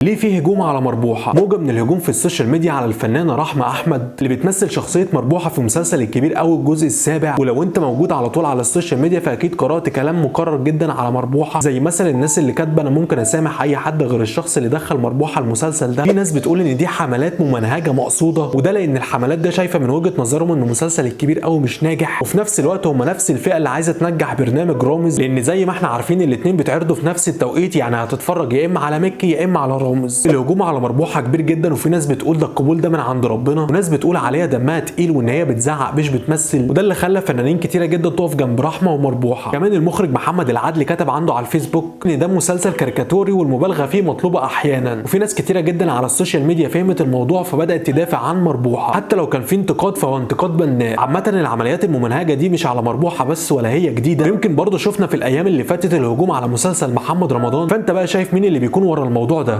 ليه في هجوم على مربوحه؟ موجه من الهجوم في السوشيال ميديا على الفنانه رحمه احمد اللي بتمثل شخصيه مربوحه في مسلسل الكبير قوي الجزء السابع. ولو انت موجود على طول على السوشيال ميديا فاكيد قرات كلام مكرر جدا على مربوحه، زي مثلا الناس اللي كاتبه انا ممكن اسامح اي حد غير الشخص اللي دخل مربوحه المسلسل ده. في ناس بتقول ان دي حملات ممنهجه مقصوده، وده لان الحملات ده شايفه من وجهه نظرهم ان مسلسل الكبير قوي مش ناجح، وفي نفس الوقت هم نفس الفئه اللي عايزه تنجح برنامج رامز، لان زي ما احنا عارفين الاثنين بيتعرضوا في نفس التوقيت، يعني هتتفرج يا اما على مكي يا اما على رامز. الهجوم على مربوحه كبير جدا، وفي ناس بتقول ده القبول ده من عند ربنا، وناس بتقول عليها دمها تقيل وان هي بتزعق مش بتمثل، وده اللي خلى فنانين كتيره جدا تقف جنب رحمه ومربوحه. كمان المخرج محمد العدلي كتب عنده على الفيسبوك ان ده مسلسل كاريكاتوري والمبالغه فيه مطلوبه احيانا، وفي ناس كتيره جدا على السوشيال ميديا فهمت الموضوع فبدات تدافع عن مربوحه، حتى لو كان في انتقاد فهو انتقاد بناء. عامه العمليات الممنهجه دي مش على مربوحه بس ولا هي جديده، يمكن برضه شفنا في الايام اللي فاتت الهجوم على مسلسل محمد رمضان. فانت بقى شايف مين اللي بيكون ورا الموضوع ده؟